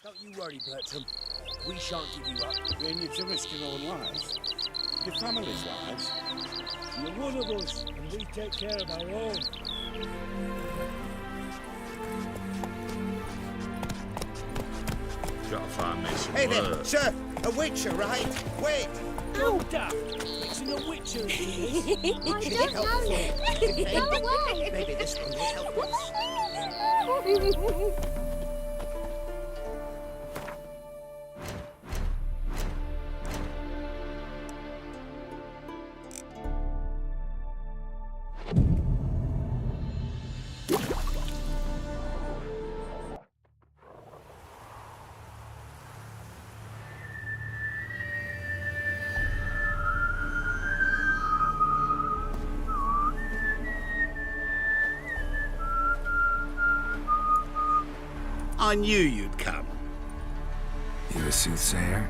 Don't you worry, Bertram. We shan't give you up. Then you're to risk your own lives. Your family's lives. You're one of us, and we take care of our own. Gotta find me some Hey there, work. sir. A witcher, right? Wait. Go daft. Mixing a witcher into this. I don't know. Go away. Maybe this one will help us. I knew you'd come. You a soothsayer?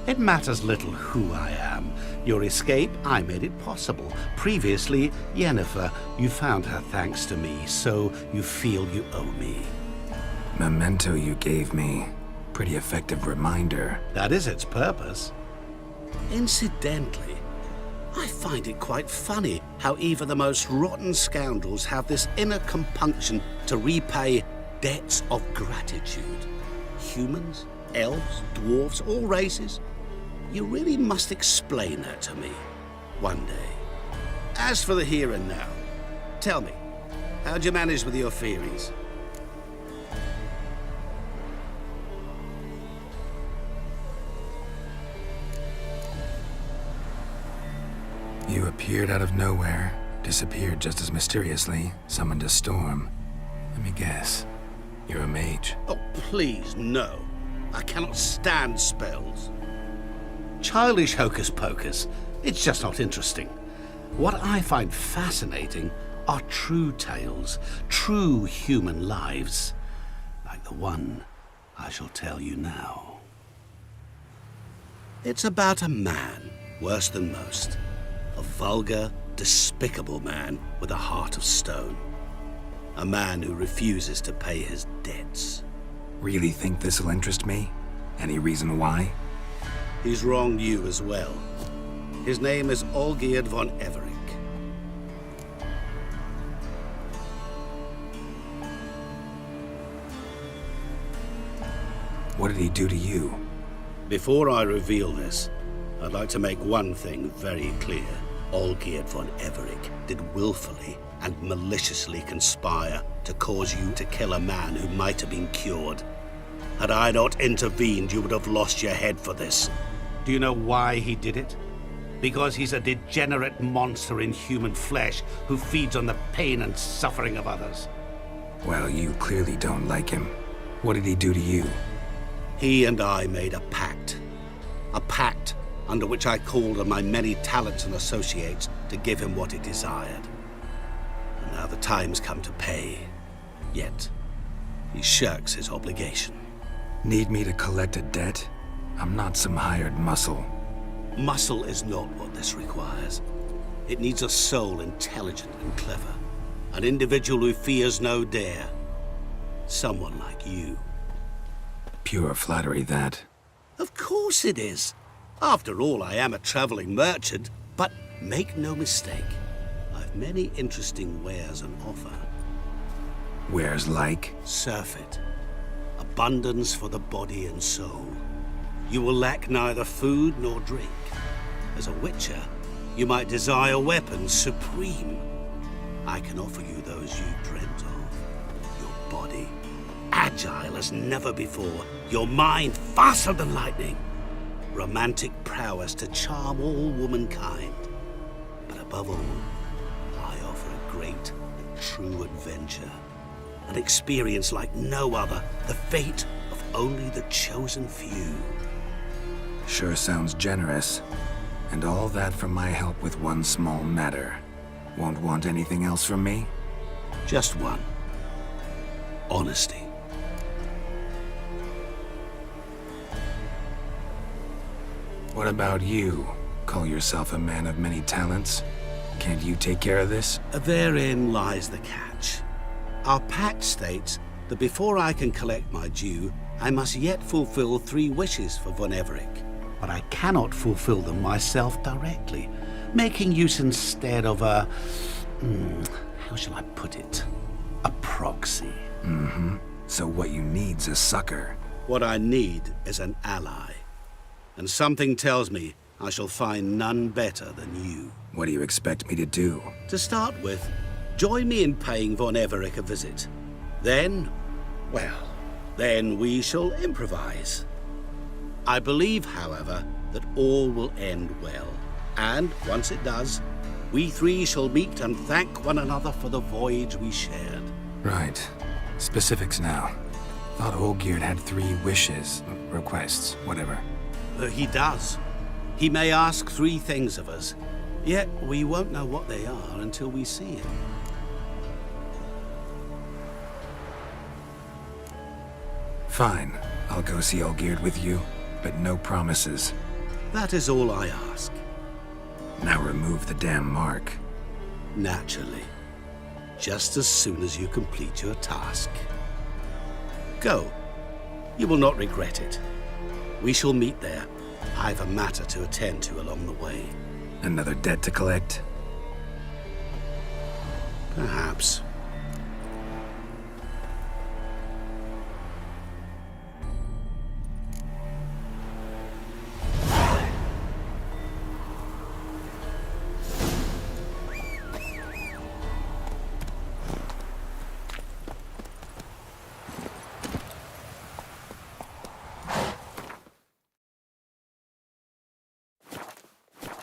It matters little who I am. Your escape, I made it possible. Previously, Yennefer, you found her thanks to me, so you feel you owe me. Memento you gave me. Pretty effective reminder. That is its purpose. Incidentally, I find it quite funny how even the most rotten scoundrels have this inner compunction to repay debts of gratitude. Humans, elves, dwarves, all races. You really must explain that to me one day. As for the here and now, tell me, how'd you manage with your theories? You appeared out of nowhere, disappeared just as mysteriously, summoned a storm. Let me guess. You're a mage. Oh, please, no. I cannot stand spells. Childish hocus pocus. It's just not interesting. What I find fascinating are true tales, true human lives, like the one I shall tell you now. It's about a man, worse than most. A vulgar, despicable man with a heart of stone. A man who refuses to pay his debts. Really think this'll interest me? Any reason why? He's wronged you as well. His name is Olgierd von Everec. What did he do to you? Before I reveal this, I'd like to make one thing very clear. Olgierd von Everec did willfully and maliciously conspire to cause you to kill a man who might have been cured. Had I not intervened, you would have lost your head for this. Do you know why he did it? Because he's a degenerate monster in human flesh who feeds on the pain and suffering of others. Well, you clearly don't like him. What did he do to you? He and I made a pact. A pact under which I called on my many talents and associates to give him what he desired. And now the time's come to pay. Yet, he shirks his obligation. Need me to collect a debt? I'm not some hired muscle. Muscle is not what this requires. It needs a soul intelligent and clever. An individual who fears no dare. Someone like you. Pure flattery, that. Of course it is. After all, I am a traveling merchant, but make no mistake, I've many interesting wares on offer. Wares like? Surfeit. Abundance for the body and soul. You will lack neither food nor drink. As a witcher, you might desire weapons supreme. I can offer you those you dreamt of. Your body, agile as never before. Your mind, faster than lightning. Romantic prowess to charm all womankind. But above all, I offer a great and true adventure. An experience like no other, the fate of only the chosen few. Sure sounds generous. And all that for my help with one small matter. Won't want anything else from me? Just one. Honesty. What about you? Call yourself a man of many talents? Can't you take care of this? Therein lies the catch. Our pact states that before I can collect my due, I must yet fulfill 3 wishes for Von Everec, but I cannot fulfill them myself directly, making use instead of a... how shall I put it? A proxy. So what you need's a sucker. What I need is an ally. And something tells me I shall find none better than you. What do you expect me to do? To start with, join me in paying Von Everec a visit. Then, well, then we shall improvise. I believe, however, that all will end well. And once it does, we 3 shall meet and thank one another for the voyage we shared. Right. Specifics now. Thought Olgierd had 3 wishes, requests, whatever. He does. He may ask 3 things of us, yet we won't know what they are until we see him. Fine. I'll go see Olgierd with you, but no promises. That is all I ask. Now remove the damn mark. Naturally. Just as soon as you complete your task. Go. You will not regret it. We shall meet there. I've a matter to attend to along the way. Another debt to collect? Perhaps.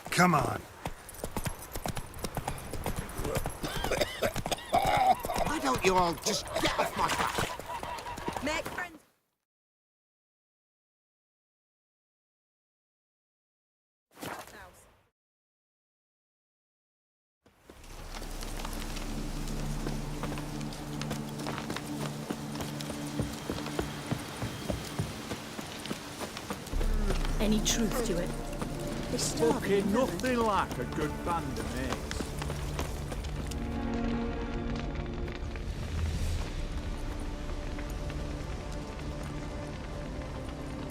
Come on. Why don't you all just get off my back? Make friends. Any truth to it? They starving. Fucking nothing like a good band of mates.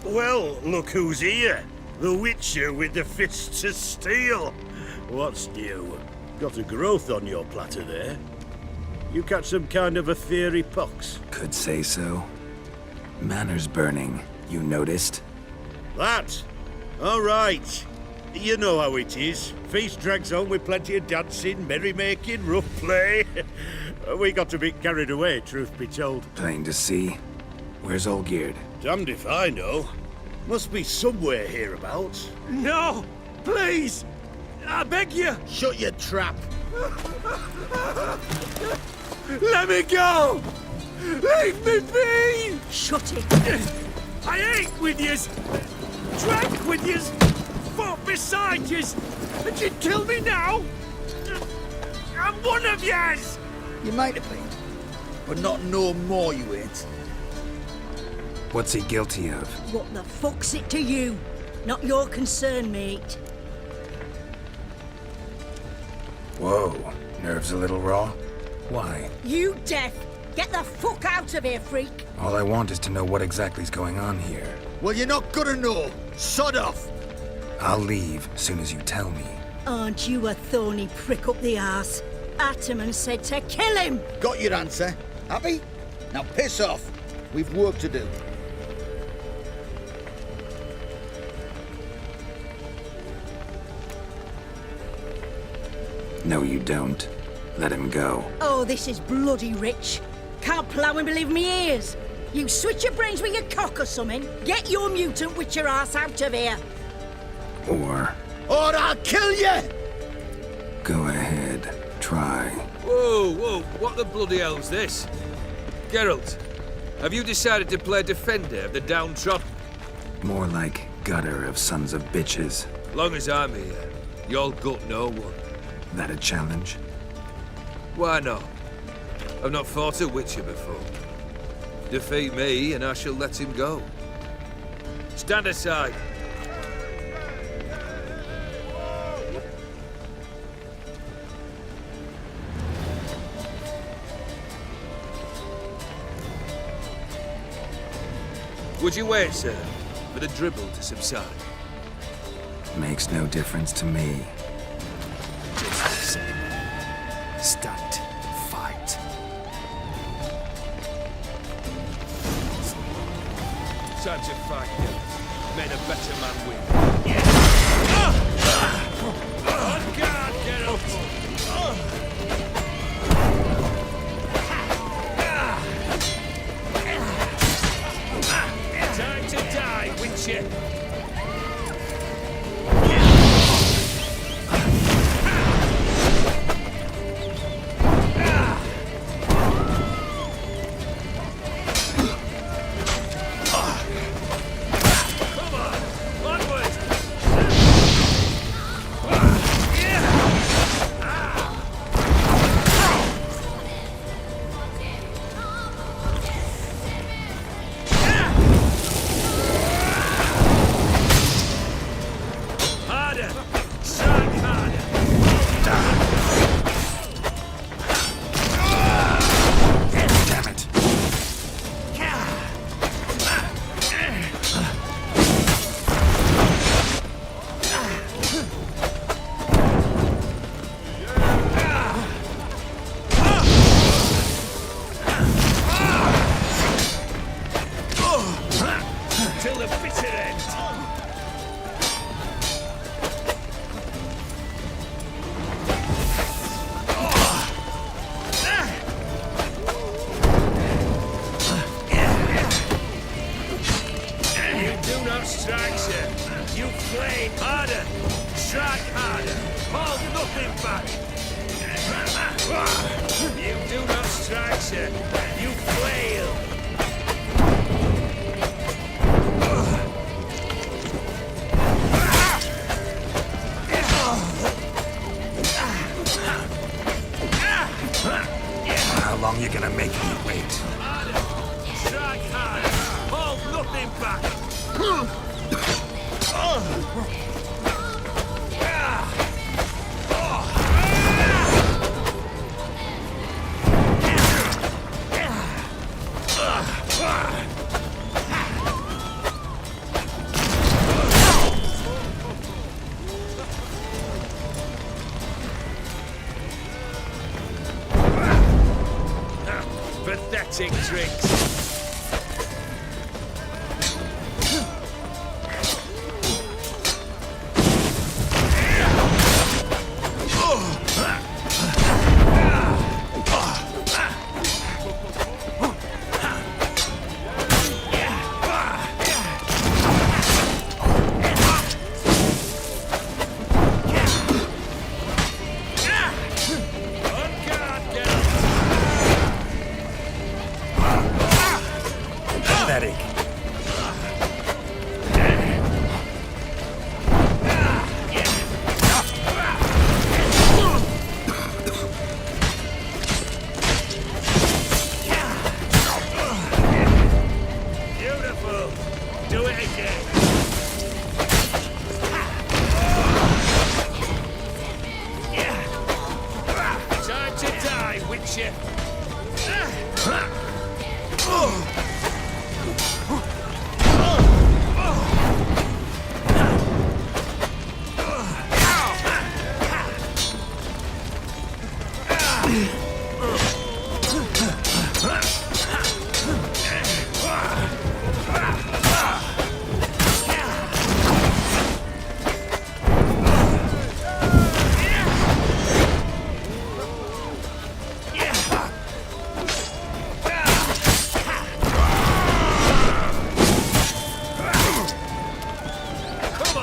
Well, look who's here. The Witcher with the fists of steel. What's new? Got a growth on your platter there. You catch some kind of a fiery pox? Could say so. Manners burning, you noticed? That? All right. You know how it is. Feast drags on with plenty of dancing, merrymaking, rough play. We got a bit carried away, truth be told. Plain to see. Where's Olgierd? Damned if I know. Must be somewhere hereabouts. No! Please! I beg you! Shut your trap. Let me go! Leave me be! Shut it! I ate with yous! Drank with yous! Fought beside yous! And you'd kill me now? I'm one of yous! You might have been, but not no more you ain't. What's he guilty of? What the fuck's it to you? Not your concern, mate. Whoa, nerves a little raw? Why? You deaf! Get the fuck out of here, freak! All I want is to know what exactly's going on here. Well, you're not gonna know. Sod off. I'll leave as soon as you tell me. Aren't you a thorny prick up the arse? Ataman said to kill him! Got your answer. Happy? Now piss off. We've work to do. No, you don't. Let him go. Oh, this is bloody rich. Can't plough and believe me ears. You switch your brains with your cock or something. Get your mutant witcher ass out of here. Or Or I'll kill you! go ahead, try. Whoa, whoa, what the bloody hell's this? Geralt, have you decided to play defender of the downtrodden? More like gutter of sons of bitches. Long as I'm here, you'll gut no one. That a challenge? Why not? I've not fought a Witcher before. Defeat me and I shall let him go. Stand aside. Would you wait, sir, for the dribble to subside? Makes no difference to me. Just the same. Stunt. Fight. Time to fight, girls. May the better man win. On guard, Geralt! Time to die, Witcher! Till the bitter end. You do not strike, sir. You play harder. Strike harder. Hold nothing back. You do not strike, sir. You flail. How long you gonna make me wait? Strike hard. Hold nothing back. Pathetic tricks. Pathetic. Beautiful. Do it again. Time to die, Witcher.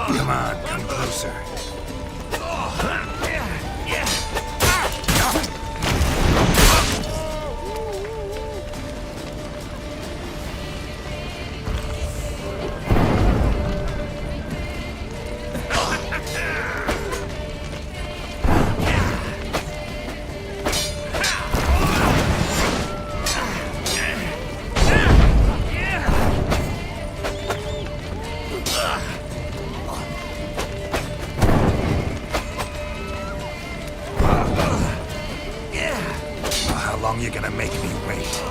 Come on, come closer. How long you gonna make me wait?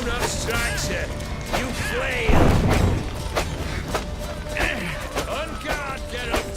not strike, sir. You flail. On guard, Geralt.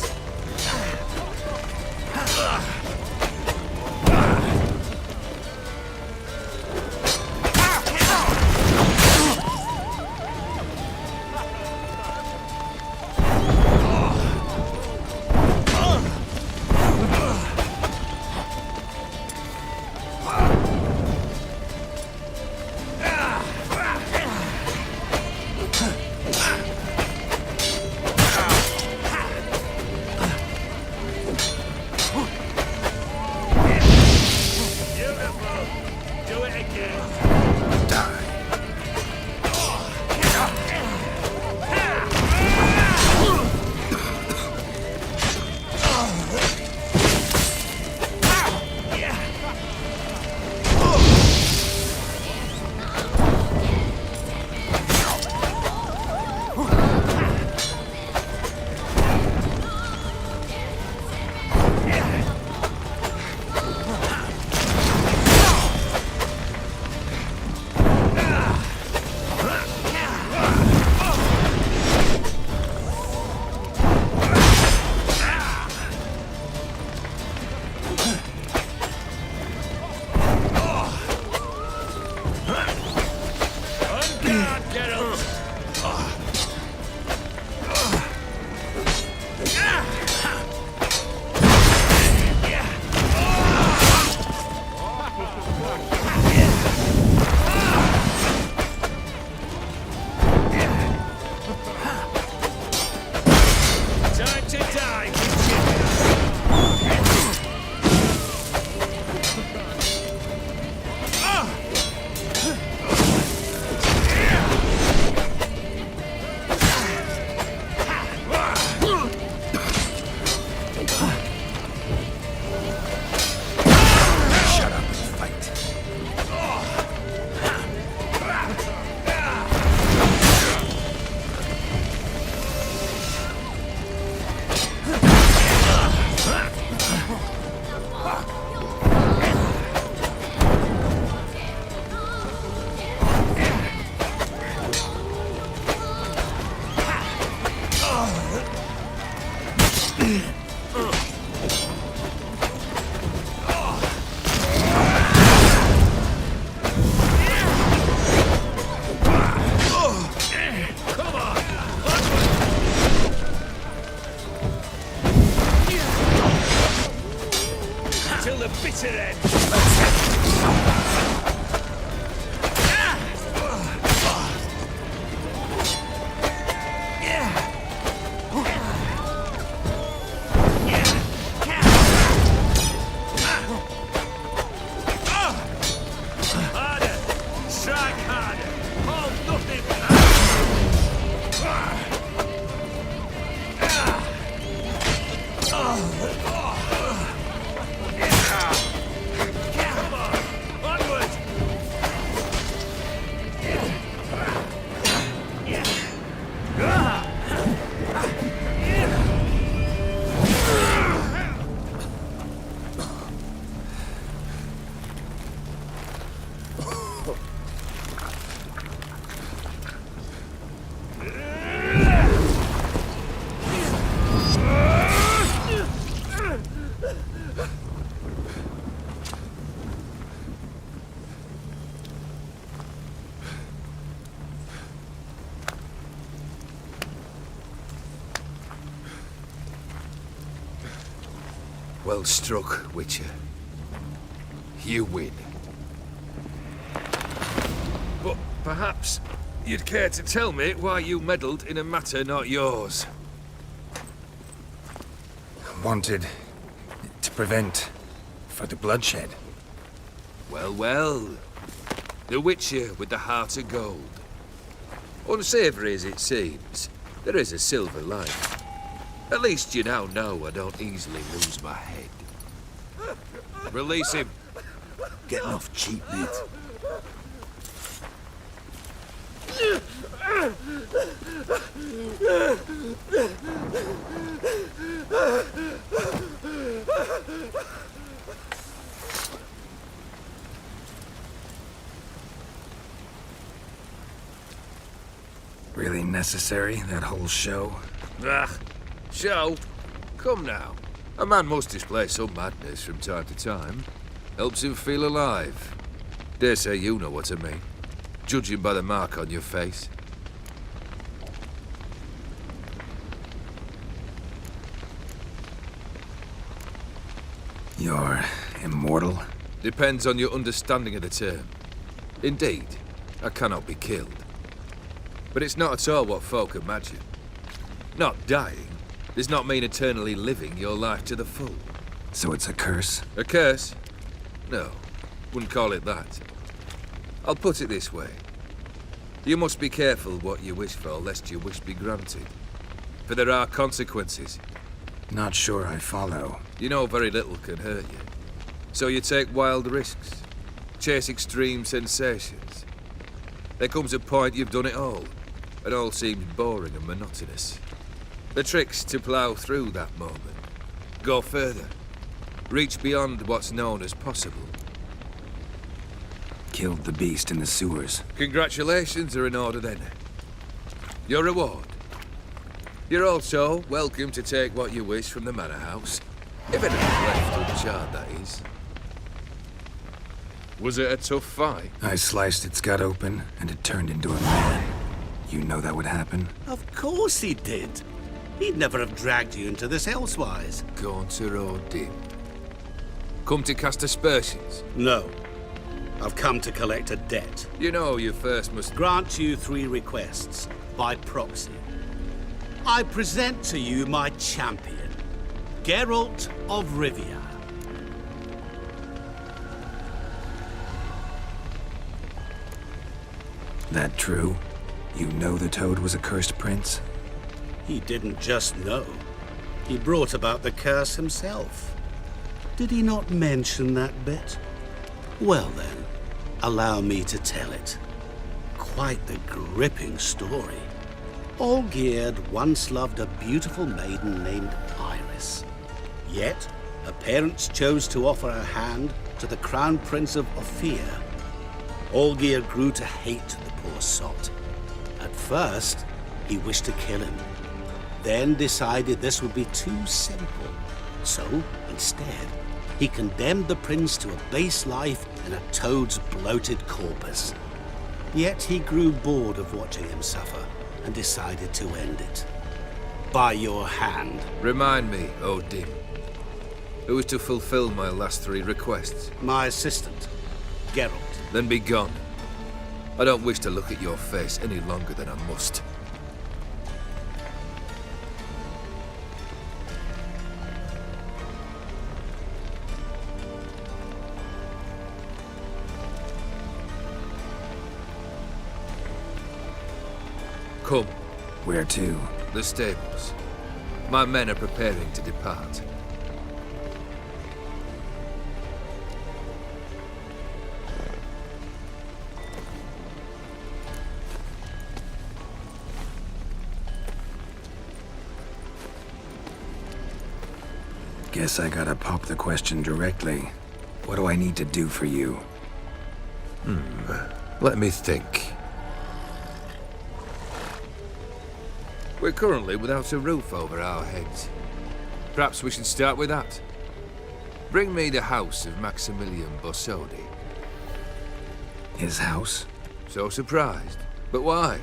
Well struck, Witcher. You win. But perhaps you'd care to tell me why you meddled in a matter not yours. Wanted to prevent further bloodshed. Well, well. The Witcher with the heart of gold. Unsavoury as it seems, there is a silver lining. At least you now know I don't easily lose my head. Release him. Getting off cheap, mate. Really necessary, that whole show? Ah, show? Come now. A man must display some madness from time to time. Helps him feel alive. Dare say you know what I mean. Judging by the mark on your face. You're immortal? Depends on your understanding of the term. Indeed, I cannot be killed. But it's not at all what folk imagine. Not dying does not mean eternally living your life to the full. So it's a curse? A curse? No, wouldn't call it that. I'll put it this way. You must be careful what you wish for, lest your wish be granted. For there are consequences. Not sure I follow. You know very little can hurt you. So you take wild risks, chase extreme sensations. There comes a point you've done it all seems boring and monotonous. The trick's to plough through that moment. Go further. Reach beyond what's known as possible. Killed the beast in the sewers. Congratulations are in order then. Your reward. You're also welcome to take what you wish from the manor house. If it had left uncharred, that is. Was it a tough fight? I sliced its gut open, and it turned into a man. You know that would happen? Of course he did. He'd never have dragged you into this elsewise. Gaunter or dim. Come to cast aspersions. No. I've come to collect a debt. You know you first must Grant you 3 requests, by proxy. I present to you my champion, Geralt of Rivia. That true? You know the Toad was a cursed prince? He didn't just know. He brought about the curse himself. Did he not mention that bit? Well then, allow me to tell it. Quite the gripping story. Olgierd once loved a beautiful maiden named Iris. Yet, her parents chose to offer her hand to the Crown Prince of Ophir. Olgierd grew to hate the poor sot. At first, he wished to kill him. Then decided this would be too simple. So, instead, he condemned the prince to a base life in a toad's bloated corpus. Yet he grew bored of watching him suffer and decided to end it. By your hand. remind me, Dim. Who is to fulfill my last 3 requests? My assistant, Geralt. Then be gone. I don't wish to look at your face any longer than I must. Come, Where to? the stables. My men are preparing to depart. Guess I gotta pop the question directly. What do I need to do for you? Let me think. We're currently without a roof over our heads. Perhaps we should start with that. Bring me the house of Maximilian Borsodi. His house? So surprised. But why?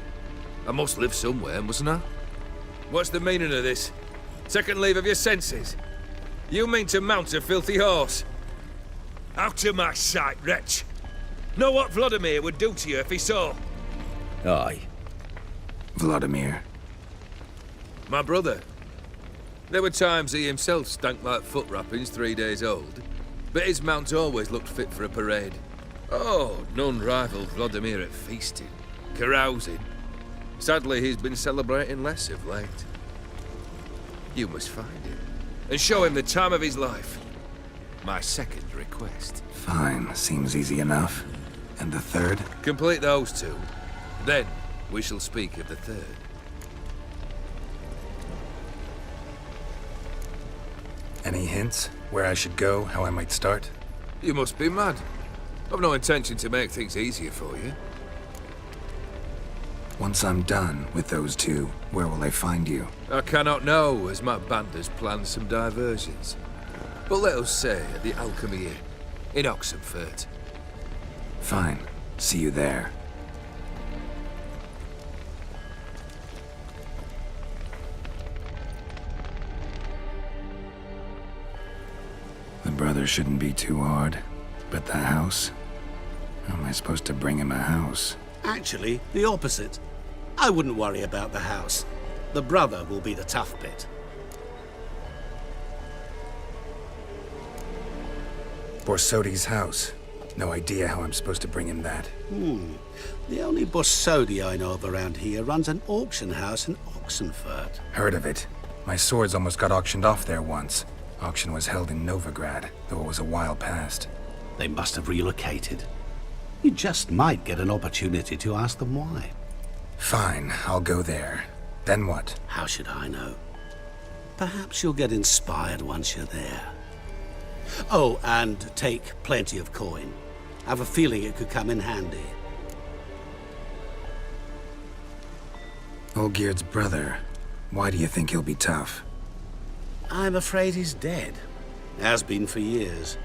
I must live somewhere, mustn't I? What's the meaning of this? Second leave of your senses? You mean to mount a filthy horse? Out of my sight, wretch! Know what Vladimir would do to you if he saw? Aye. Vladimir. My brother. There were times he himself stank like foot wrappings 3 days old, but his mount always looked fit for a parade. Oh, none rivaled Vladimir at feasting, carousing. Sadly, he's been celebrating less of late. You must find him, and show him the time of his life. My second request. Fine, seems easy enough. And the third? Complete those 2, then we shall speak of the third. Any hints? Where I should go, how I might start? You must be mad. I've no intention to make things easier for you. Once I'm done with those two, where will I find you? I cannot know, as my band has planned some diversions. But let us say at the Alchemy Inn, in Oxenfurt. Fine. See you there. The brother shouldn't be too hard. But the house? How am I supposed to bring him a house? Actually, the opposite. I wouldn't worry about the house. The brother will be the tough bit. Borsodi's house. No idea how I'm supposed to bring him that. The only Borsodi I know of around here runs an auction house in Oxenfurt. Heard of it. My swords almost got auctioned off there once. Auction was held in Novigrad, though it was a while past. They must have relocated. You just might get an opportunity to ask them why. Fine, I'll go there. Then what? How should I know? Perhaps you'll get inspired once you're there. Oh, and take plenty of coin. I have a feeling it could come in handy. Olgierd's brother. Why do you think he'll be tough? I'm afraid he's dead. Has been for years.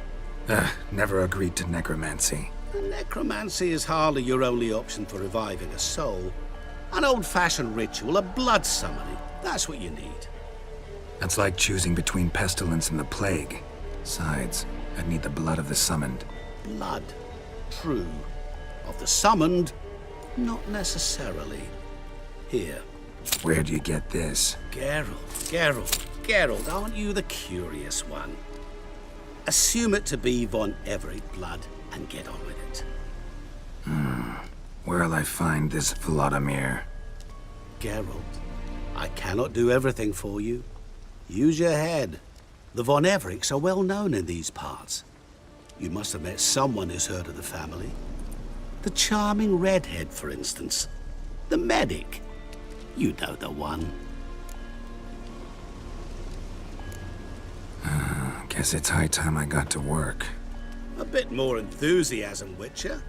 Never agreed to necromancy. Necromancy is hardly your only option for reviving a soul. An old-fashioned ritual, a blood summoning. That's what you need. That's like choosing between pestilence and the plague. Besides, I'd need the blood of the summoned. Blood. True. Of the summoned, not necessarily. Here. Where do you get this? Geralt, aren't you the curious one? Assume it to be von Everett blood and get on with it. Where'll I find this Vladimir? Geralt, I cannot do everything for you. Use your head. The von Evericks are well known in these parts. You must have met someone who's heard of the family. The charming redhead, for instance. The medic. You know the one. Guess it's high time I got to work. A bit more enthusiasm, Witcher.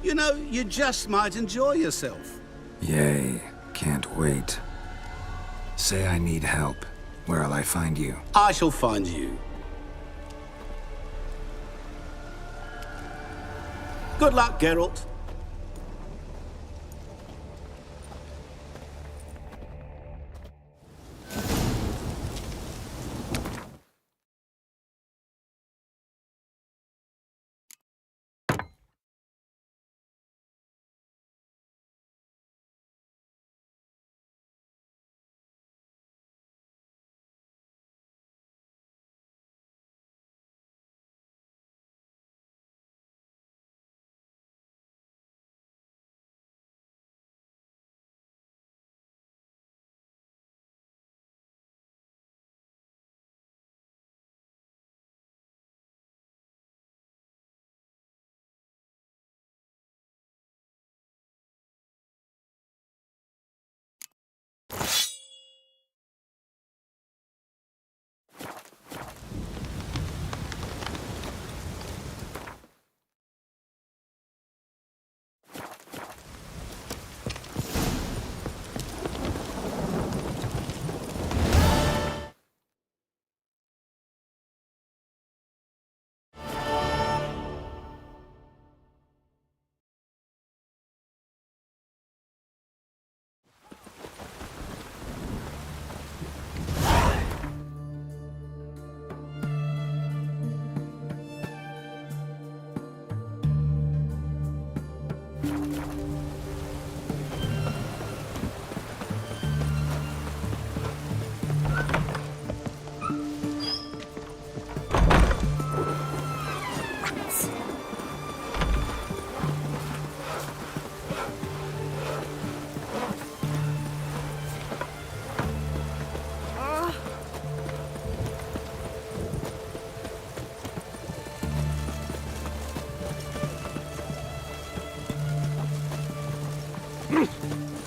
You know, you just might enjoy yourself. Yay, can't wait. Say I need help. Where'll I find you? I shall find you. Good luck, Geralt.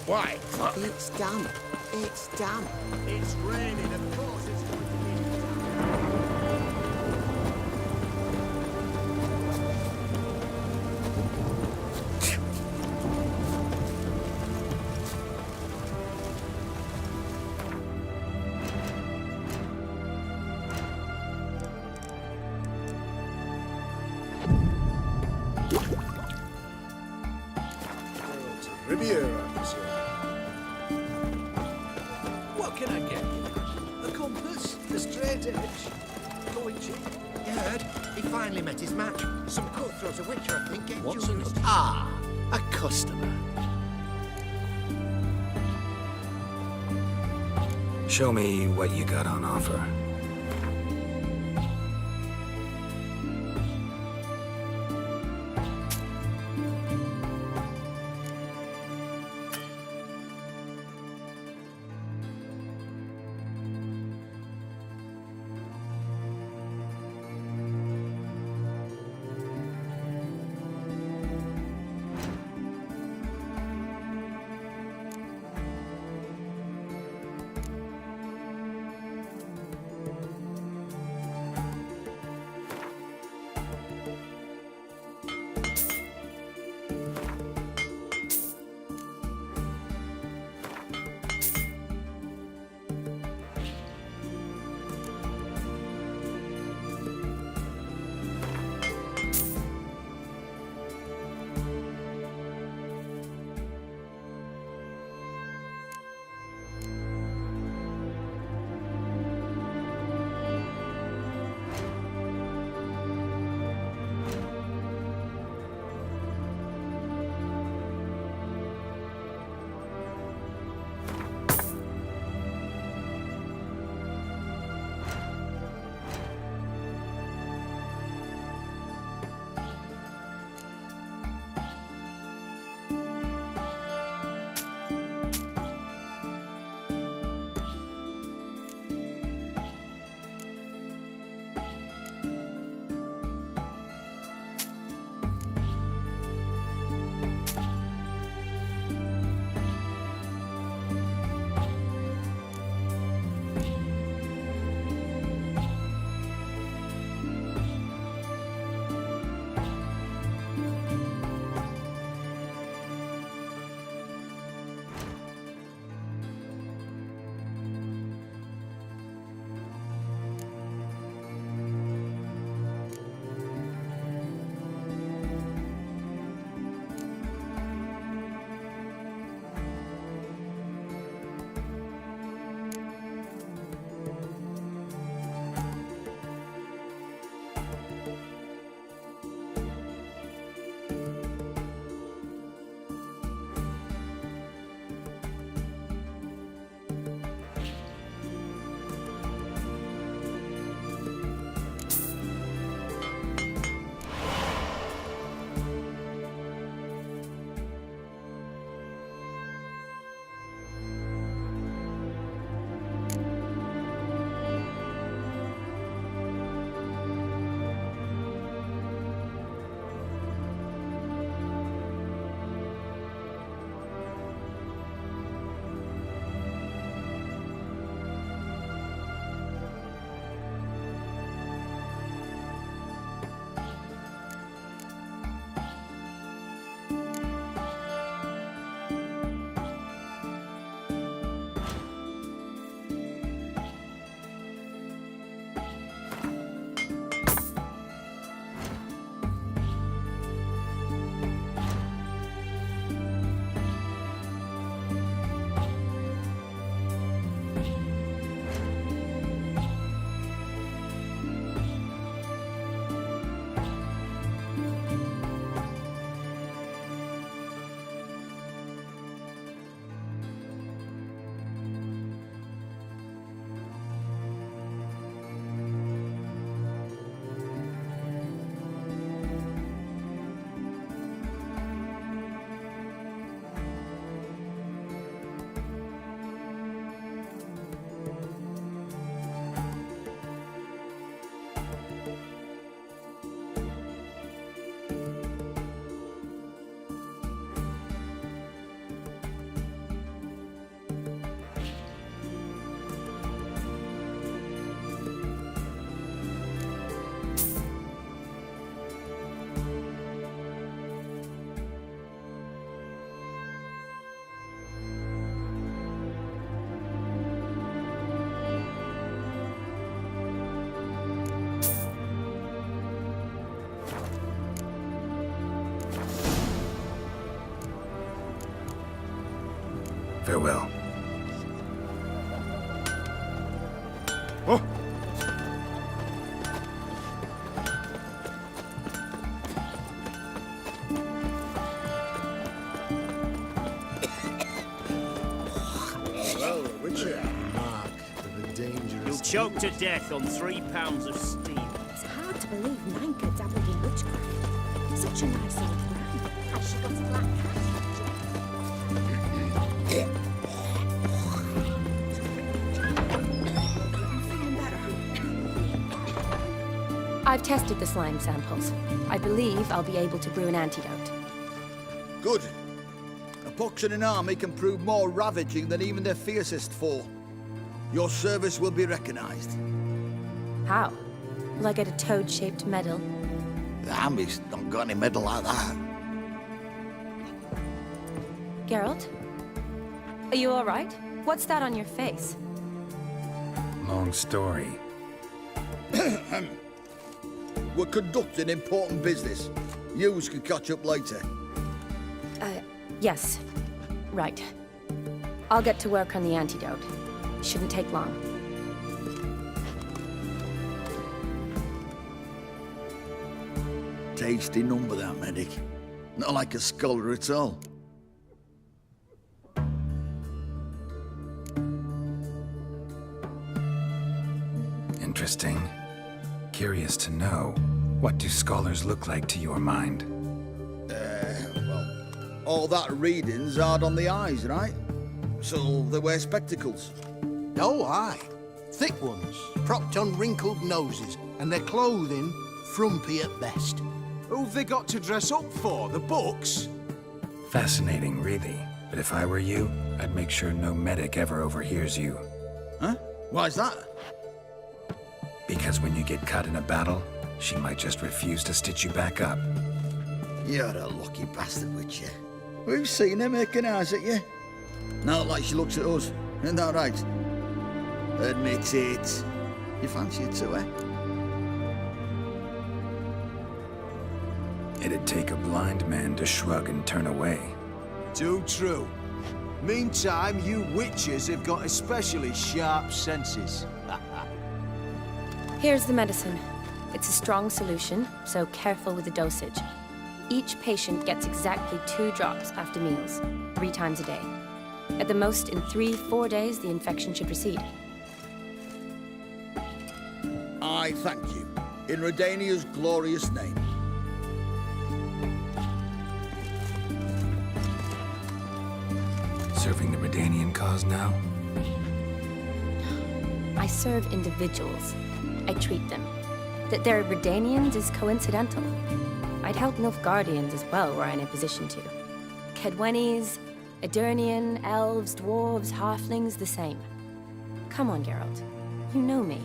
Why? It's damp. It's damp. It's raining, of course it's going to be. Riviera, monsieur. What can I get you? A compass? A straight edge? Going cheap? You heard? He finally met his match. Some cutthroat of Witcher, I think. What's Julius. another? Ah, a customer. Show me what you got on offer. Farewell. Oh! Well, Witcher. Mark of a dangerous... You'll choke to death on 3 pounds of steel. It's hard to believe Nanka dabbled in witchcraft. Such a nice old man. Has she got a black I've tested the slime samples. I believe I'll be able to brew an antidote. Good. A pox in an army can prove more ravaging than even their fiercest foe. Your service will be recognized. How? Will I get a toad-shaped medal? The army's not got any medal like that. Geralt? Are you all right? What's that on your face? Long story. We're conducting important business. Yous can catch up later. Yes. Right. I'll get to work on the antidote. Shouldn't take long. Tasty number, that medic. Not like a scholar at all. Interesting. Curious to know, what do scholars look like to your mind? Well, all that reading's hard on the eyes, right? So they wear spectacles. Oh, aye. Thick ones, propped on wrinkled noses, and their clothing frumpy at best. Who've they got to dress up for? The books? Fascinating, really. But if I were you, I'd make sure no medic ever overhears you. Huh? Why's that? Because when you get caught in a battle, she might just refuse to stitch you back up. You're a lucky bastard, Witcher. We've seen her making eyes at you. Not like she looks at us. Isn't that right? Admit it. You fancy it too, eh? It'd take a blind man to shrug and turn away. Too true. Meantime, you witches have got especially sharp senses. Here's the medicine. It's a strong solution, so careful with the dosage. Each patient gets exactly 2 drops after meals, 3 times a day. At the most, in 3-4 days, the infection should recede. I thank you. In Redania's glorious name. Serving the Redanian cause now? I serve individuals. I treat them. That they're Redanians is coincidental. I'd help Nilfgaardians as well, were I in a position to. Kedwenis, Edirnian, elves, dwarves, halflings, the same. Come on, Geralt. You know me.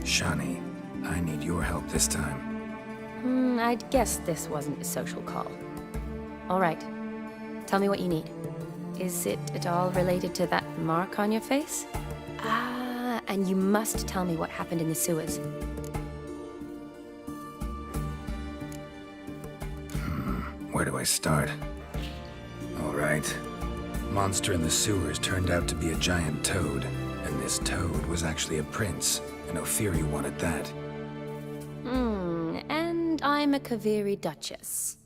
Shani, I need your help this time. I'd guess this wasn't a social call. All right. Tell me what you need. Is it at all related to that mark on your face? Ah, and you must tell me what happened in the sewers. Where do I start? All right. Monster in the sewers turned out to be a giant toad, and this toad was actually a prince, and Ophiri wanted that. And I'm a Kaviri Duchess.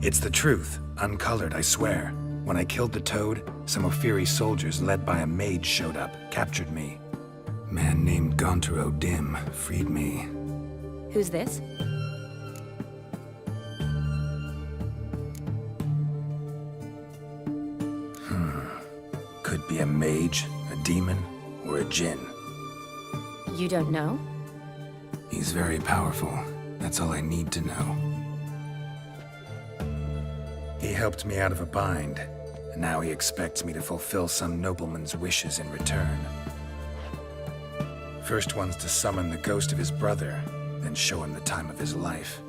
It's the truth, uncolored, I swear. When I killed the toad, some Ophiri soldiers led by a mage showed up, captured me. Man named Gontaro Dim freed me. Who's this? Could be a mage, a demon, or a djinn. You don't know? He's very powerful. That's all I need to know. He helped me out of a bind, and now he expects me to fulfill some nobleman's wishes in return. First one's to summon the ghost of his brother, then show him the time of his life.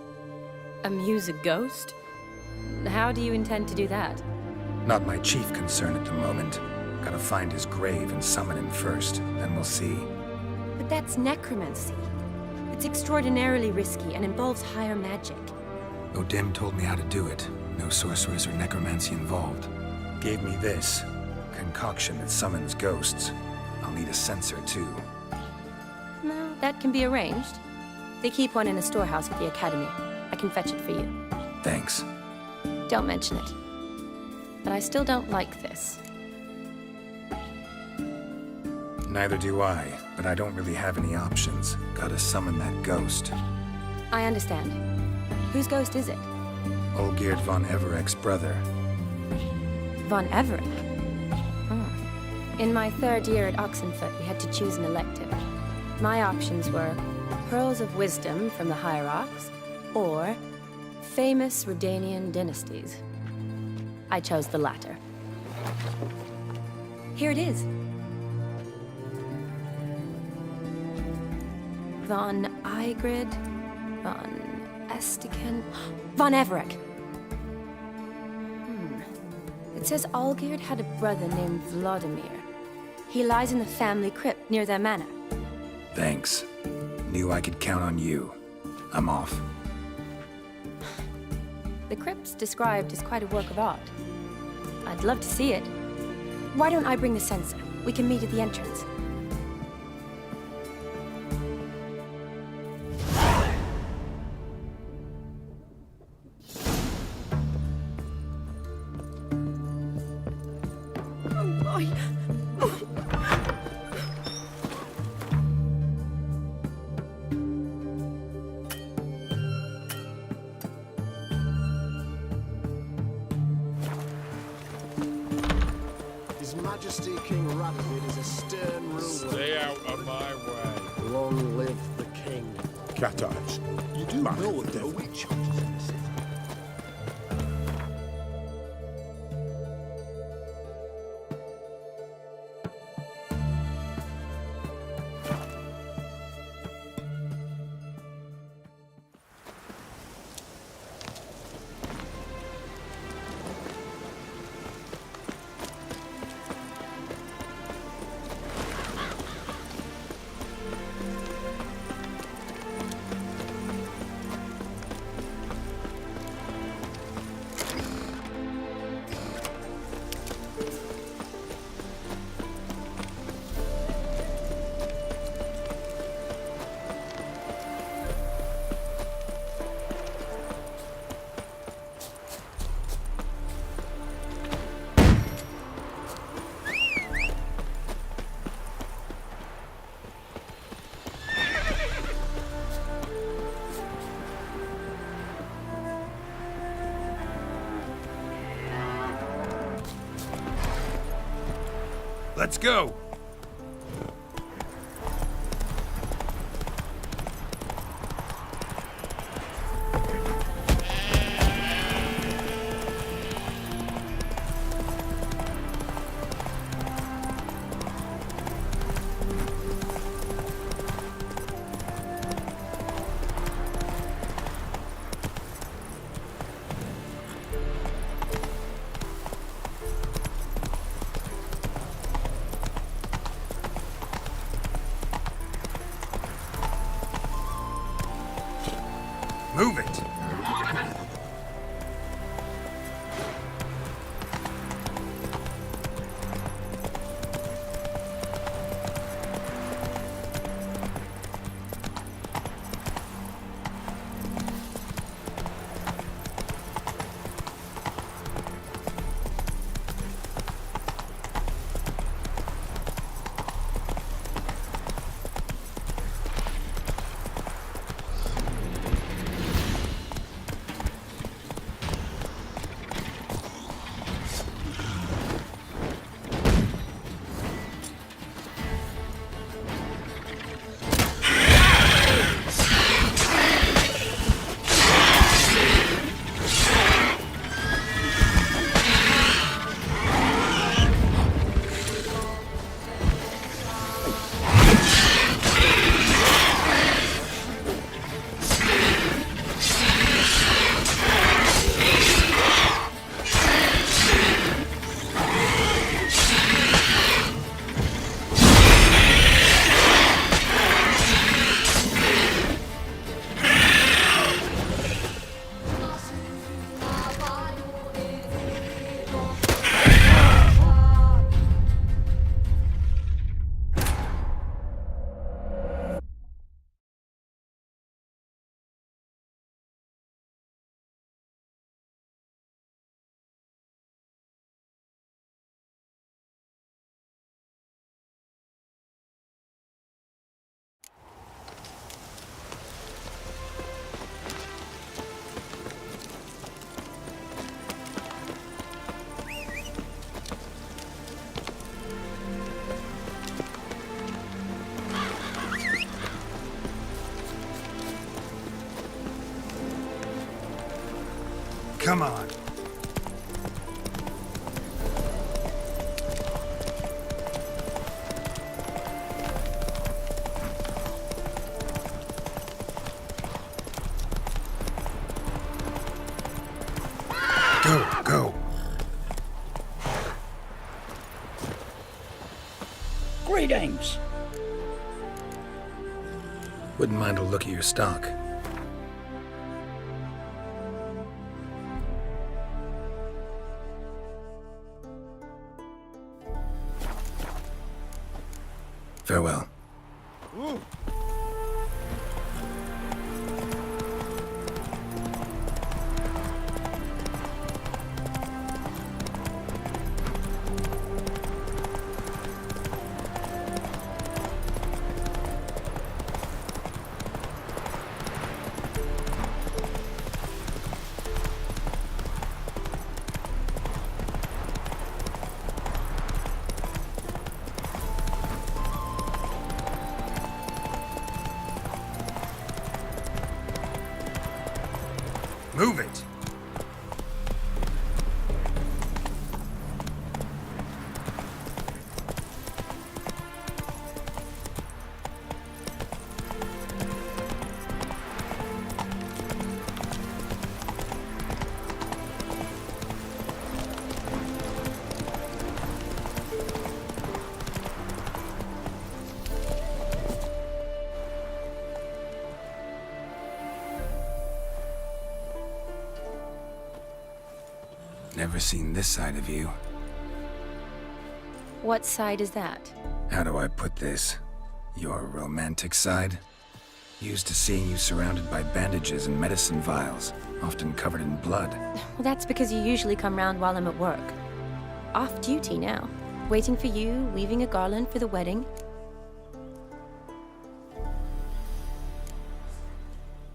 Amuse a ghost? How do you intend to do that? Not my chief concern at the moment. Gotta find his grave and summon him first, then we'll see. But that's necromancy. It's extraordinarily risky and involves higher magic. Odim told me how to do it. No sorcerers or necromancy involved. Gave me this concoction that summons ghosts. I'll need a censer too. No, that can be arranged. They keep one in a storehouse at the academy. I can fetch it for you. Thanks. Don't mention it. But I still don't like this. Neither do I, but I don't really have any options. Gotta summon that ghost. I understand. Whose ghost is it? Olgierd von Everek's brother. Von Everett? In my 3rd year at Oxenfoot, we had to choose an elective. My options were Pearls of Wisdom from the Hierarchs, or famous Redanian dynasties. I chose the latter. Here it is. Von Igrid, von Estiken, von Everek. It says Olgierd had a brother named Vladimir. He lies in the family crypt near their manor. Thanks. Knew I could count on you. I'm off. The crypt's described as quite a work of art. I'd love to see it. Why don't I bring the censer? We can meet at the entrance. His Majesty King Radovid is a stern ruler. Stay out of my way. Long live the king. Cat eyes. You do know there are witch hunters in the city. Let's go! Come on. Go. Greetings. Wouldn't mind a look at your stock. Farewell. Move it! Never seen this side of you. What side is that? How do I put this? Your romantic side? Used to seeing you surrounded by bandages and medicine vials, often covered in blood. Well, that's because you usually come round while I'm at work. Off duty now. Waiting for you, weaving a garland for the wedding.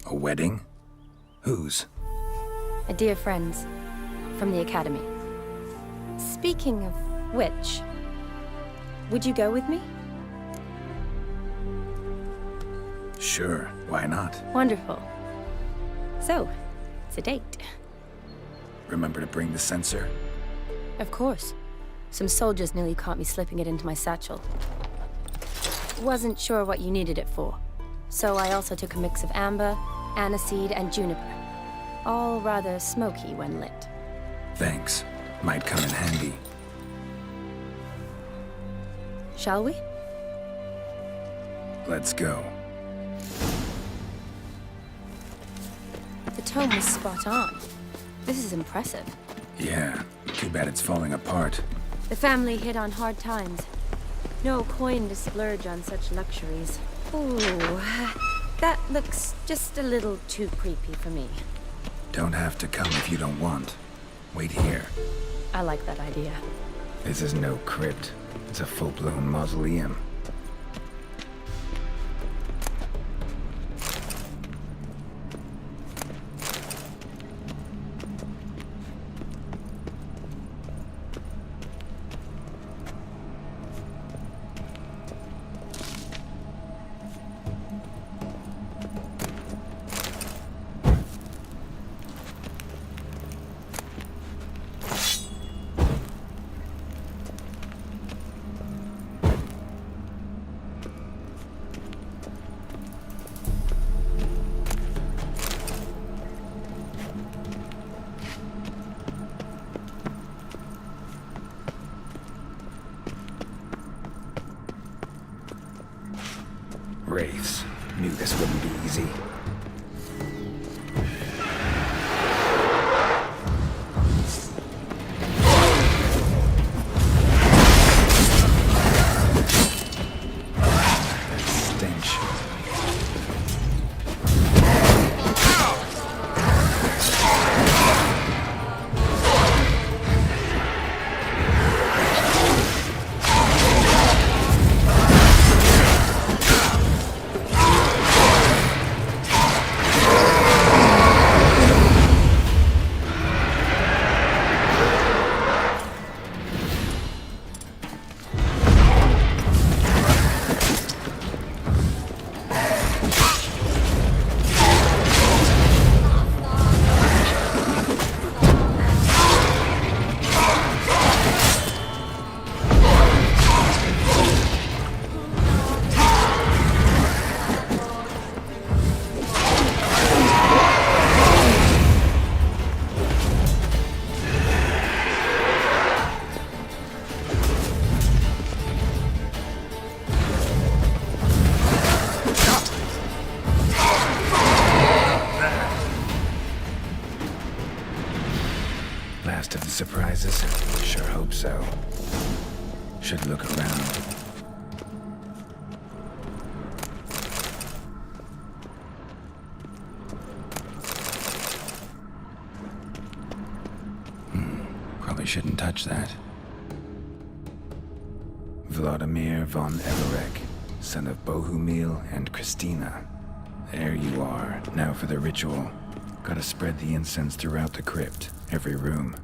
A wedding? Whose? A dear friend's. From the academy. Speaking of which, would you go with me? Sure, why not? Wonderful. So, it's a date. Remember to bring the censer? Of course. Some soldiers nearly caught me slipping it into my satchel. Wasn't sure what you needed it for, so I also took a mix of amber, aniseed, and juniper. All rather smoky when lit. Thanks. Might come in handy. Shall we? Let's go. The tome was spot on. This is impressive. Yeah, too bad it's falling apart. The family hit on hard times. No coin to splurge on such luxuries. Ooh, that looks just a little too creepy for me. Don't have to come if you don't want. Wait here. I like that idea. This is no crypt. It's a full-blown mausoleum. Wraiths. Knew this wouldn't be easy. Stench. Last of the surprises? Sure hope so. Should look around. Probably shouldn't touch that. Vladimir von Everek, son of Bohumil and Christina. There you are. Now for the ritual. Gotta spread the incense throughout the crypt, every room.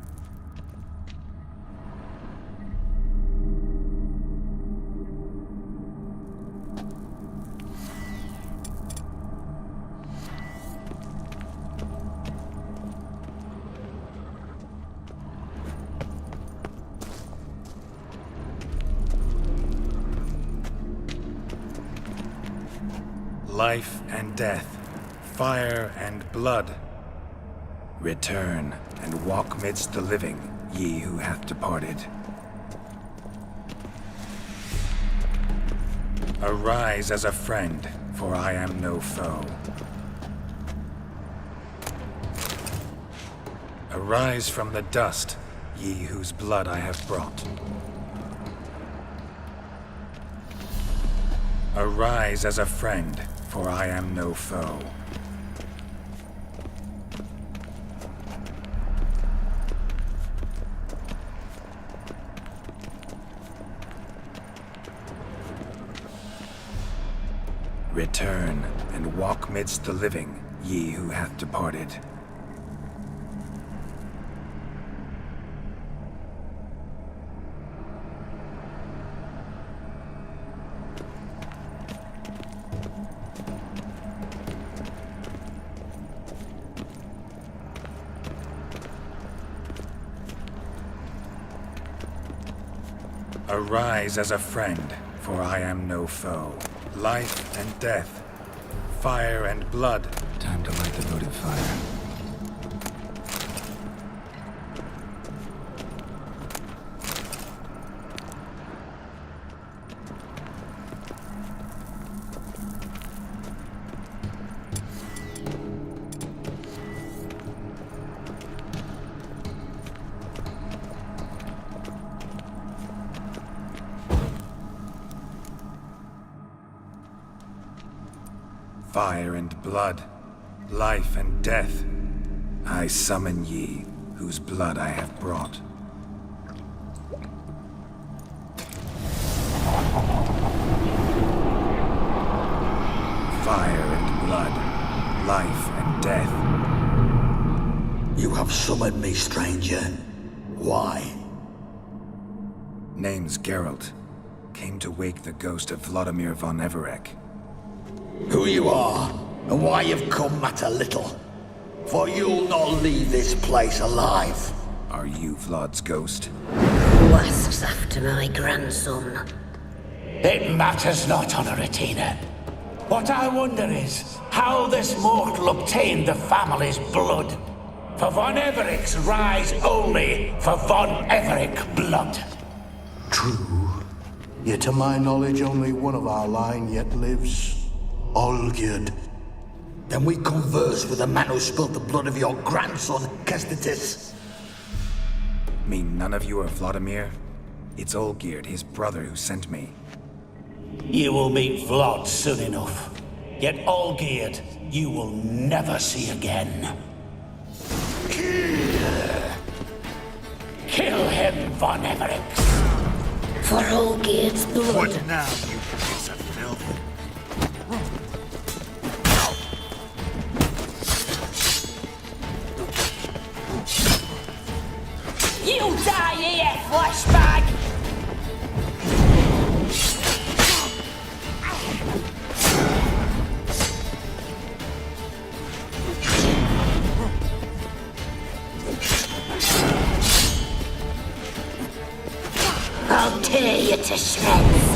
Life and death, fire and blood. Return and walk midst the living, ye who hath departed. Arise as a friend, for I am no foe. Arise from the dust, ye whose blood I have brought. Arise as a friend, for I am no foe. Return and walk midst the living, ye who hath departed. Arise as a friend, for I am no foe. Life and death, fire and blood. Time to light the votive fire. Fire and blood, life and death, I summon ye, whose blood I have brought. Fire and blood, life and death. You have summoned me, stranger. Why? Name's Geralt. Came to wake the ghost of Vladimir von Everek. Who you are, and why you've come matter little. For you'll not leave this place alive. Are you Vlad's ghost? Who asks after my grandson? It matters not, Honoratina. What I wonder is how this mortal obtained the family's blood. For von Everek's rise only for von Everek blood. True. Yet to my knowledge, only one of our line yet lives. Olgierd. Then we converse with the man who spilled the blood of your grandson, Kestitis. Mean none of you are Vladimir? It's Olgierd, his brother, who sent me. You will meet Vlad soon enough. Yet Olgierd, you will never see again. Kill him, von Everek. For Olgierd's blood. What now, you piece of filth? You die here, flashbag! I'll tear you to shreds.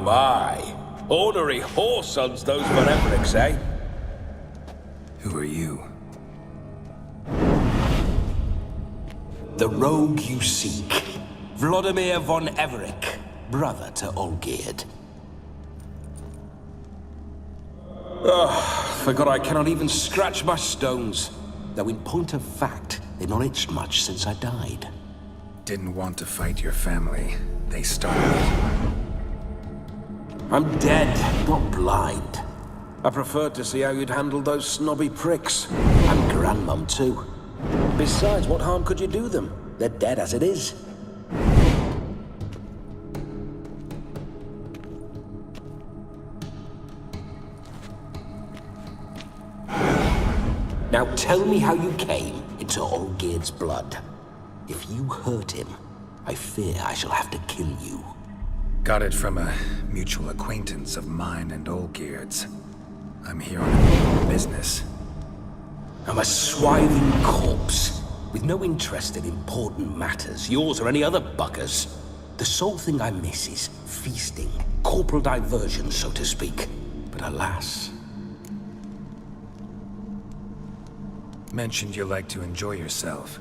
My. Ornery whoresons those von Evereks, eh? Who are you? The rogue you seek. Vladimir von Everek. brother to Olgierd. Forgot I cannot even scratch my stones. Though in point of fact, they've not itched much since I died. Didn't want to fight your family. They started it. I'm dead. Not blind. I preferred to see how you'd handle those snobby pricks. And Grandmum too. Besides, what harm could you do them? They're dead as it is. Now tell me how you came into Olgierd's blood. If you hurt him, I fear I shall have to kill you. Got it from a mutual acquaintance of mine and Olgierd's. I'm here on business. I'm a swiving corpse, with no interest in important matters, yours or any other buggers. The sole thing I miss is feasting, corporal diversion, so to speak. But alas... Mentioned you like to enjoy yourself.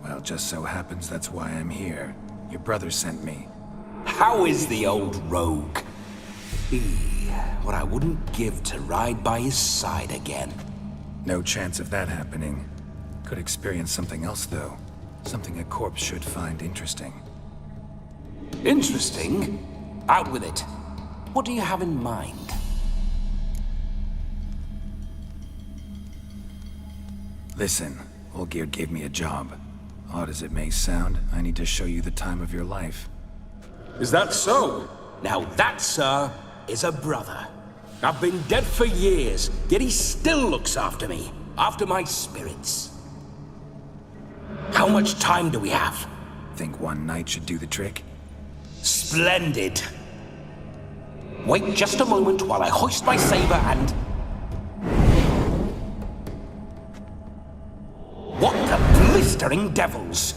Well, just so happens that's why I'm here. Your brother sent me. How is the old rogue? What I wouldn't give to ride by his side again. No chance of that happening. Could experience something else, though. Something a corpse should find interesting. Interesting? Out with it. What do you have in mind? Listen, Olgierd gave me a job. Odd as it may sound, I need to show you the time of your life. Is that so? Now that, sir, is a brother. I've been dead for years, yet he still looks after me, after my spirits. How much time do we have? Think one night should do the trick? Splendid. Wait just a moment while I hoist my saber and... What the blistering devils!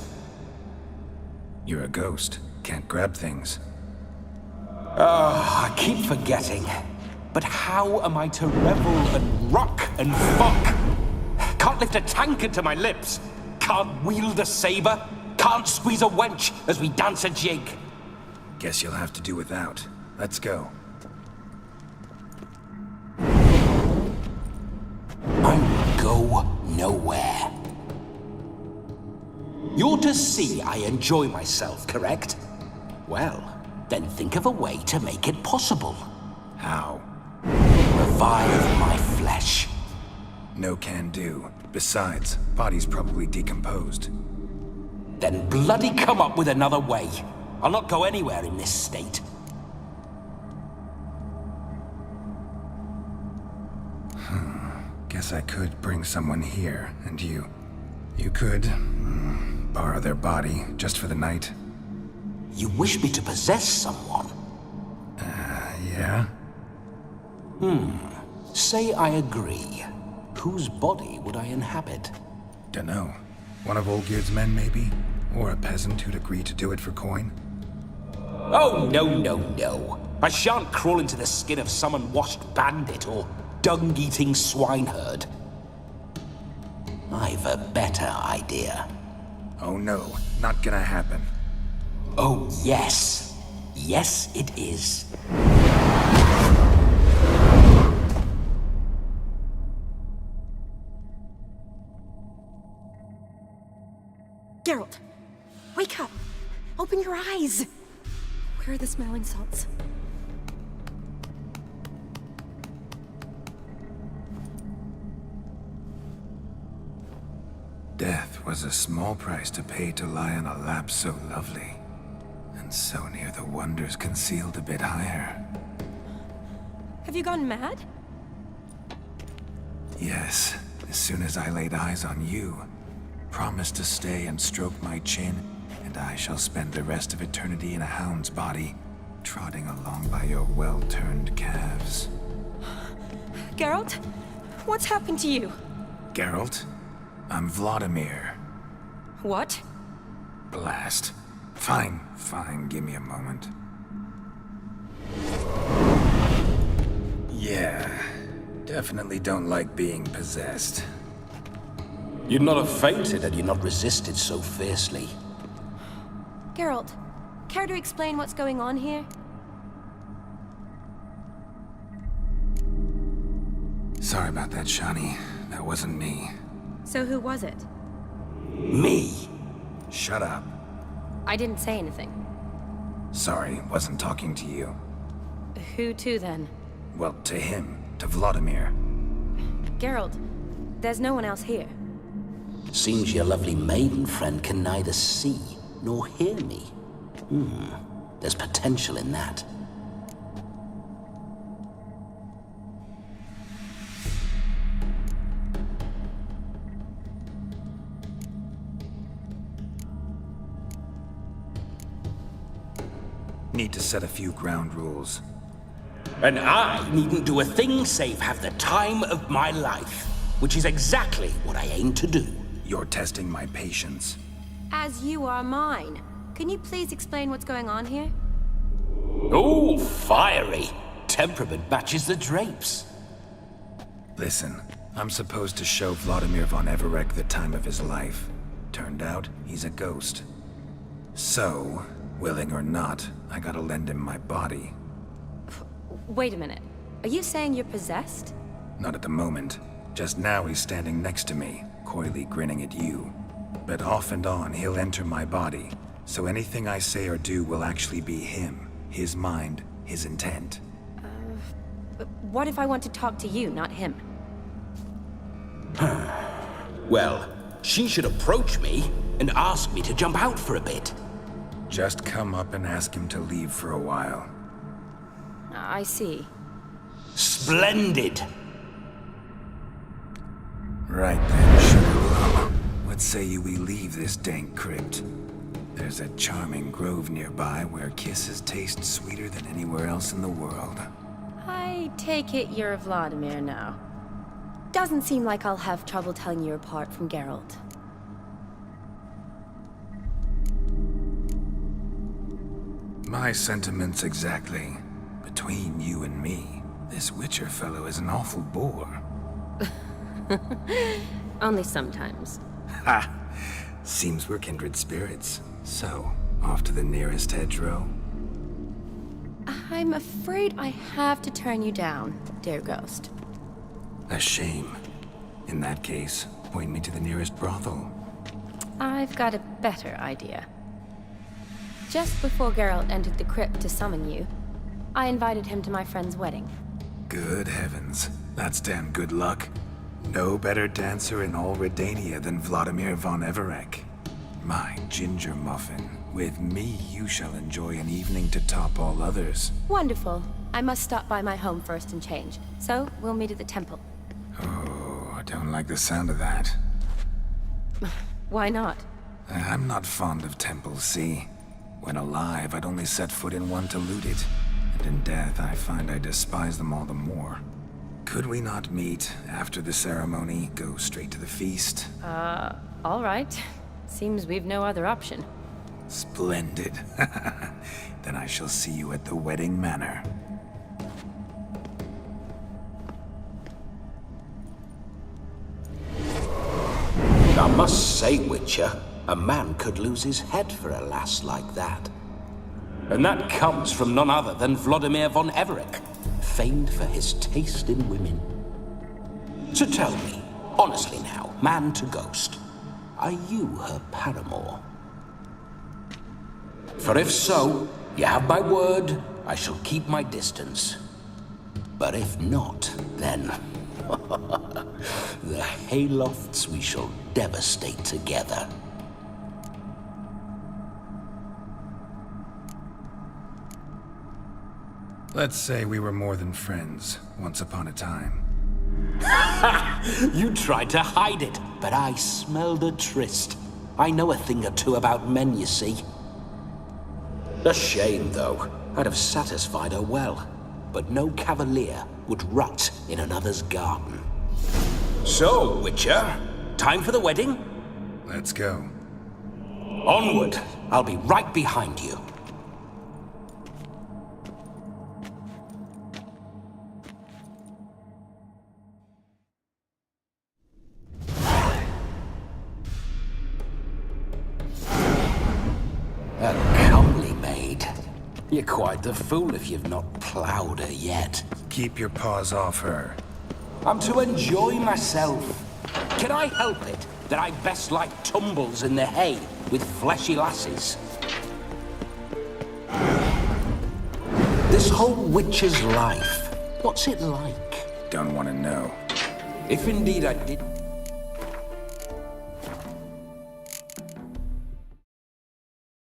You're a ghost. Can't grab things. I keep forgetting. But how am I to revel and rock and fuck? Can't lift a tankard to my lips. Can't wield a saber. Can't squeeze a wench as we dance a jig. Guess you'll have to do without. Let's go. I will go nowhere. You're to see I enjoy myself, correct? Well, then think of a way to make it possible. How? Revive my flesh. No can do. Besides, body's probably decomposed. Then bloody come up with another way. I'll not go anywhere in this state. Guess I could bring someone here, and you could borrow their body just for the night. You wish me to possess someone? Yeah? Say I agree. Whose body would I inhabit? Dunno. One of Olgierd's men, maybe? Or a peasant who'd agree to do it for coin? Oh, no. I shan't crawl into the skin of some unwashed bandit or dung-eating swineherd. I've a better idea. Oh no, not gonna happen. Oh, yes. Yes, it is. Geralt, wake up. Open your eyes. Where are the smelling salts? Death was a small price to pay to lie on a lap so lovely, and so near the wonders concealed a bit higher. Have you gone mad? Yes, as soon as I laid eyes on you, promised to stay and stroke my chin, and I shall spend the rest of eternity in a hound's body, trotting along by your well-turned calves. Geralt, what's happened to you? Geralt? I'm Vladimir. What? Blast. Fine, give me a moment. Yeah, definitely don't like being possessed. You'd not have fainted had you not resisted so fiercely. Geralt, Care to explain what's going on here? Sorry about that, Shani. That wasn't me. So who was it? Me? Shut up. I didn't say anything. Sorry, wasn't talking to you. Who to then? Well, to him. To Vladimir. Geralt, there's no one else here. Seems your lovely maiden friend can neither see nor hear me. There's potential in that. Need to set a few ground rules. And I needn't do a thing save have the time of my life, which is exactly what I aim to do. You're testing my patience. As you are mine. Can you please explain what's going on here? Oh, fiery. Temperament matches the drapes. Listen, I'm supposed to show Vladimir von Everec the time of his life. Turned out, he's a ghost. So, willing or not, I gotta lend him my body. Wait a minute. Are you saying you're possessed? Not at the moment. Just now he's standing next to me, coyly grinning at you. But off and on, he'll enter my body. So anything I say or do will actually be him. His mind, his intent. But what if I want to talk to you, not him? Well, she should approach me and ask me to jump out for a bit. Just come up and ask him to leave for a while. I see. Splendid! Right then, Sugarplum. What say you we leave this dank crypt? There's a charming grove nearby where kisses taste sweeter than anywhere else in the world. I take it you're Vladimir now. Doesn't seem like I'll have trouble telling you apart from Geralt. My sentiments exactly. Between you and me, this Witcher fellow is an awful bore. Only sometimes. Ha! Seems we're kindred spirits. So, off to the nearest hedgerow? I'm afraid I have to turn you down, dear ghost. A shame. In that case, point me to the nearest brothel. I've got a better idea. Just before Geralt entered the crypt to summon you, I invited him to my friend's wedding. Good heavens. That's damn good luck. No better dancer in all Redania than Vladimir von Everec. My ginger muffin. With me, you shall enjoy an evening to top all others. Wonderful. I must stop by my home first and change. So, we'll meet at the temple. Oh, I don't like the sound of that. Why not? I'm not fond of temples, see? When alive, I'd only set foot in one to loot it. And in death, I find I despise them all the more. Could we not meet after the ceremony, go straight to the feast? All right. Seems we've no other option. Splendid. Then I shall see you at the wedding manor. I must say, Witcher, a man could lose his head for a lass like that. And that comes from none other than Vladimir von Everec, famed for his taste in women. So tell me, honestly now, man to ghost, are you her paramour? For if so, you have my word, I shall keep my distance. But if not, then the haylofts we shall devastate together. Let's say we were more than friends, once upon a time. You tried to hide it, but I smelled a tryst. I know a thing or two about men, you see. A shame, though. I'd have satisfied her well. But no cavalier would rot in another's garden. So, Witcher, time for the wedding? Let's go. Onward! I'll be right behind you. A comely maid. You're quite the fool if you've not ploughed her yet. Keep your paws off her. I'm to enjoy myself. Can I help it that I best like tumbles in the hay with fleshy lasses? This whole witcher's life, what's it like? Don't want to know. If indeed I did...